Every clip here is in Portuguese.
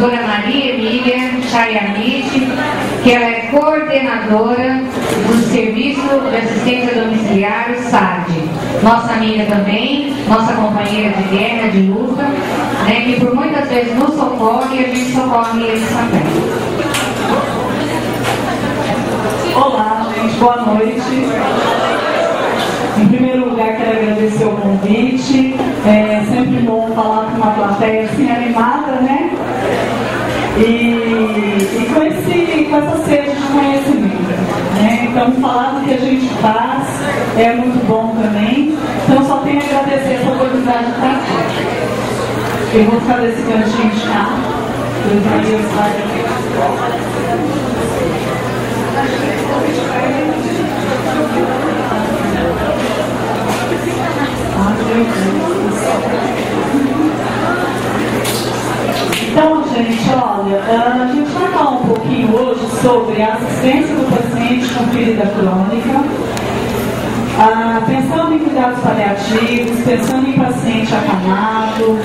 doutora Maria Emília Chayamite, que ela é coordenadora do Serviço de Assistência Domiciliar, o SAD. Nossa amiga também, nossa companheira de guerra, de luta, né, que por muitas vezes nos socorre e a gente socorre eles também. Olá, gente, boa noite. Em primeiro lugar, quero agradecer o convite. É sempre bom falar com uma plateia assim animada, né? E com essa sede de conhecimento, né? Então, falar do que a gente faz é muito bom também. Então, só tenho a agradecer essa oportunidade de estar aqui. Eu vou ficar desse cantinho de cá. Então, gente, olha, a gente vai falar um pouquinho hoje sobre a assistência do paciente com ferida crônica, pensando em cuidados paliativos, pensando em paciente acamado,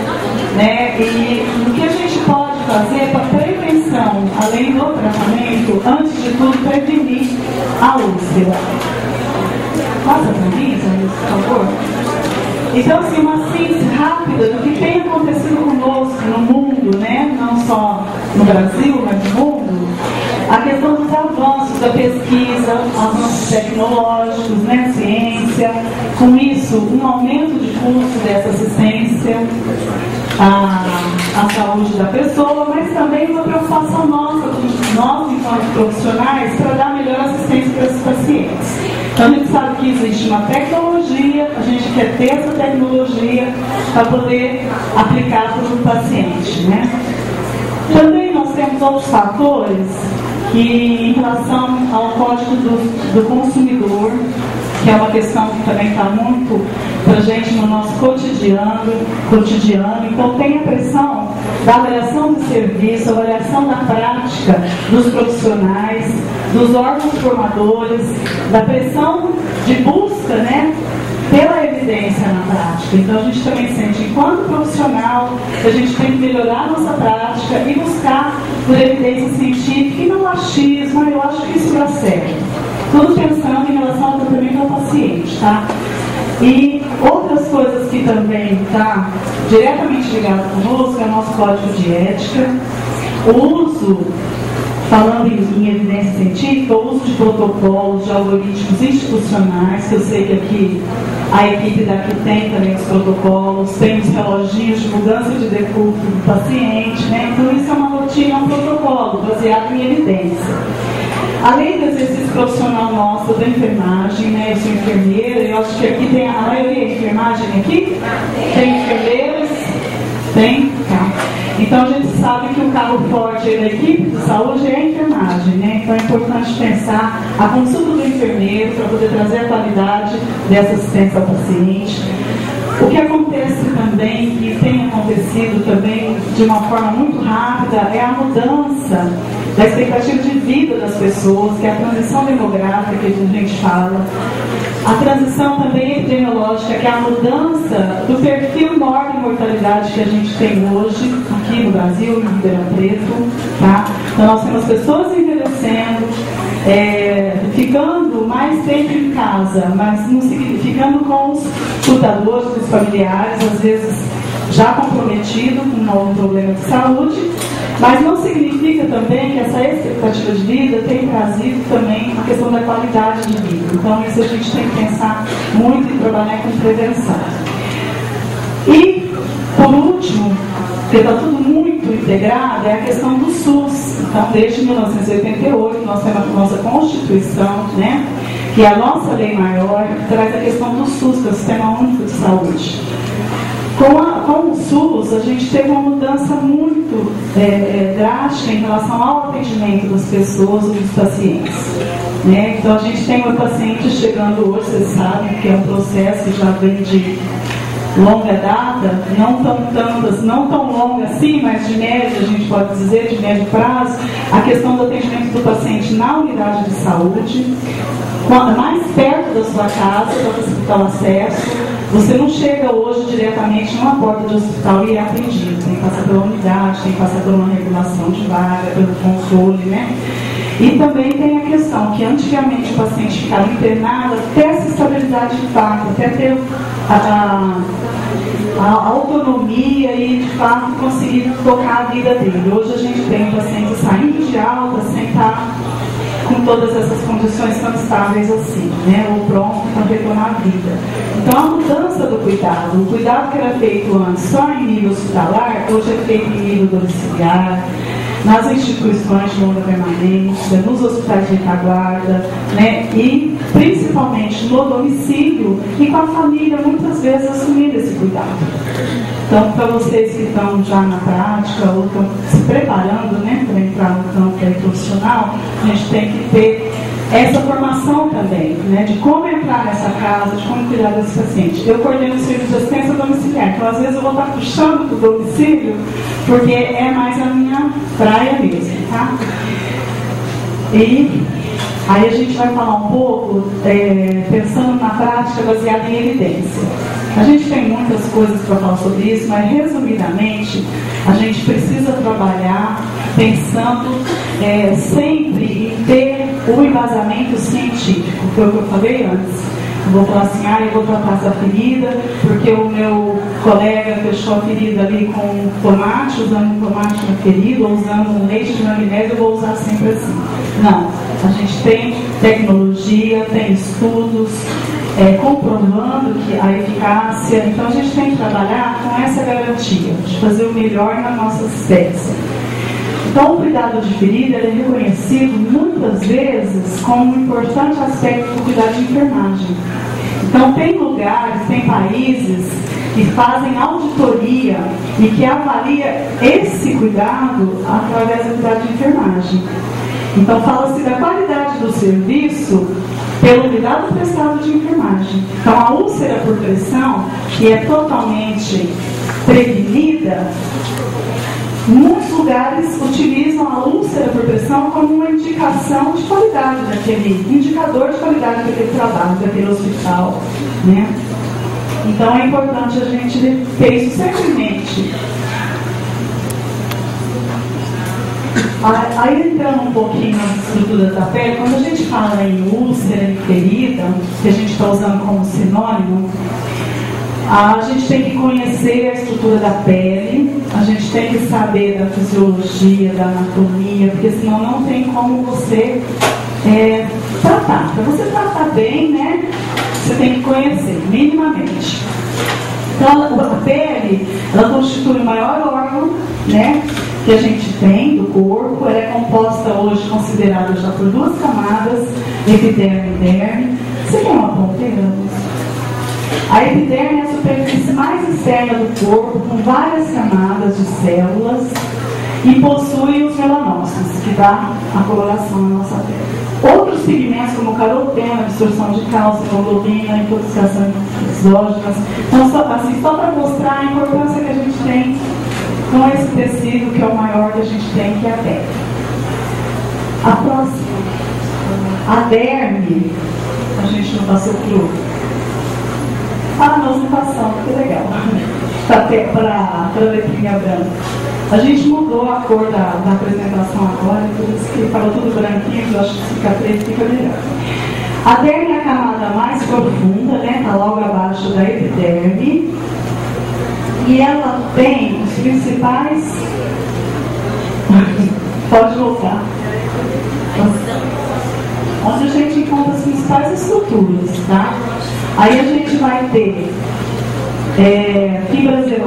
né? E o que a gente pode fazer para prevenção, além do tratamento, antes de tudo, prevenir a úlcera. Passa para mim, por favor. Então, assim, uma síntese rápida do que tem acontecido conosco no mundo, né? Não só no Brasil, mas no mundo. A questão dos avanços da pesquisa, avanços tecnológicos, né? Ciência. Com isso, um aumento de custo dessa assistência à saúde da pessoa, mas também uma preocupação nossa, nós enquanto profissionais, para dar melhor assistência para esses pacientes. Então, a gente sabe que existe uma tecnologia, a gente quer ter essa tecnologia para poder aplicar para o paciente, né? Também nós temos outros fatores que, em relação ao Código do Consumidor, que é uma questão que também está muito para a gente no nosso cotidiano. Então, tem a pressão da avaliação do serviço, a avaliação da prática dos profissionais, dos órgãos formadores, da pressão de busca, né, pela evidência na prática. Então, a gente também sente, enquanto profissional, que a gente tem que melhorar a nossa prática e buscar por evidência científica e não achismo. Eu acho que isso dá certo. Tudo pensando em relação ao tratamento ao paciente, tá? E outras coisas que também está diretamente ligado conosco é o nosso código de ética, o uso, falando em evidência científica, o uso de protocolos, de algoritmos institucionais, que eu sei que aqui a equipe daqui tem também os protocolos, tem os reloginhos de mudança de decúbito do paciente, né? Então isso é uma rotina, um protocolo baseado em evidência. Além do exercício profissional nosso da enfermagem, né? Eu sou enfermeira, eu acho que aqui tem a maioria de enfermagem aqui? Tem enfermeiras? Tem? Tá. Então a gente sabe que o carro forte da equipe de saúde é a enfermagem, né? Então é importante pensar a consulta do enfermeiro para poder trazer a qualidade dessa assistência ao paciente. O que acontece também, e tem acontecido também de uma forma muito rápida, é a mudança da expectativa de vida das pessoas, que é a transição demográfica que a gente fala. A transição também epidemiológica, que é a mudança do perfil norma de mortalidade que a gente tem hoje, aqui no Brasil, em Ribeirão Preto. Tá? Então nós temos pessoas envelhecendo, ficando mais tempo em casa, mas não ficando com os cuidadores, os familiares, às vezes já comprometido com algum problema de saúde, mas não significa também que essa expectativa de vida tem trazido também a questão da qualidade de vida. Então isso a gente tem que pensar muito e trabalhar com prevenção. E, por último, porque está tudo muito integrado, é a questão do SUS. Então, desde 1988, nós temos a nossa Constituição, né, que é a nossa lei maior, que traz a questão do SUS, que é o Sistema Único de Saúde. Com o SUS, a gente teve uma mudança muito drástica em relação ao atendimento das pessoas e dos pacientes. Né? Então, a gente tem um paciente chegando hoje, vocês sabem que é um processo que já vem de longa data, não tão longa assim, mas de média, a gente pode dizer, de médio prazo, a questão do atendimento do paciente na unidade de saúde, mais perto da sua casa, para você ter o acesso. Você não chega hoje diretamente numa porta de hospital e é atendido. Tem que passar pela unidade, tem que passar por uma regulação de vaga, pelo controle, né? E também tem a questão que antigamente o paciente ficava internado até essa estabilidade de fato, até ter a autonomia e de fato conseguir tocar a vida dele. Hoje a gente tem o paciente saindo de alta sem estar com todas essas condições tão estáveis assim, né? Ou pronto para retornar à vida. Então a mudança do cuidado, o cuidado que era feito antes só em nível hospitalar, hoje é feito em nível domiciliar, nas instituições de longa permanência, nos hospitais de retaguarda, né? E principalmente no domicílio e com a família muitas vezes assumindo esse cuidado. Então, para vocês que estão já na prática ou estão se preparando, né, para entrar no campo profissional, a gente tem que ter essa formação também, né, de como entrar nessa casa, de como cuidar desse paciente. Eu coordeno o serviço de assistência domiciliar, então às vezes eu vou estar puxando para o domicílio, porque é mais a minha praia mesmo, tá? E aí a gente vai falar um pouco, pensando na prática baseada em evidência. A gente tem muitas coisas para falar sobre isso, mas resumidamente, a gente precisa trabalhar pensando sempre em ter o embasamento científico, que é o que eu falei antes. Eu vou falar assim, eu vou tratar essa ferida, porque o meu colega fechou a ferida ali com tomate, usando tomate na ferida, ou usando leite de magnésio, eu vou usar sempre assim. Não, a gente tem tecnologia, tem estudos, comprovando que a eficácia, então a gente tem que trabalhar com essa garantia, de fazer o melhor na nossa assistência. Então, o cuidado de ferida é reconhecido muitas vezes como um importante aspecto do cuidado de enfermagem. Então, tem lugares, tem países que fazem auditoria e que avalia esse cuidado através do cuidado de enfermagem. Então, fala-se da qualidade do serviço pelo cuidado prestado de enfermagem. Então, a úlcera por pressão, que é totalmente prevenida, muitos lugares utilizam a úlcera por pressão como uma indicação de qualidade daquele, indicador de qualidade daquele trabalho, daquele hospital, né? Então é importante a gente ter isso sempre em mente. Aí entrando um pouquinho nas estruturas da pele, quando a gente fala em úlcera, em ferida, que a gente está usando como sinônimo, a gente tem que conhecer a estrutura da pele, a gente tem que saber da fisiologia, da anatomia, porque senão não tem como você tratar. Para você tratar bem, né, você tem que conhecer, minimamente. Então, a pele, ela constitui o maior órgão, né, que a gente tem do corpo. Ela é composta hoje, considerada já por duas camadas, epiderme e derme. Você quer uma ponteira, Lúcia? A epiderme é a superfície mais externa do corpo, com várias camadas de células, e possui os melanócitos, que dá a coloração na nossa pele. Outros pigmentos, como caroteno, absorção de cálcio, hemoglobina, intoxicação exógenas. Então, só para mostrar a importância que a gente tem com esse tecido, que é o maior que a gente tem, que é a pele. A próxima, a derme, a gente não passou por outro. Nós não passamos, que legal. Para letrinha branca. A gente mudou a cor da apresentação agora, por isso que estava tudo branquinho, eu acho que fica preto, fica melhor. A derme é a camada mais profunda, né? Está logo abaixo da epiderme. E ela tem os principais. Pode voltar. Onde a gente encontra as principais estruturas, tá? Aí a gente vai ter fibras elásticas.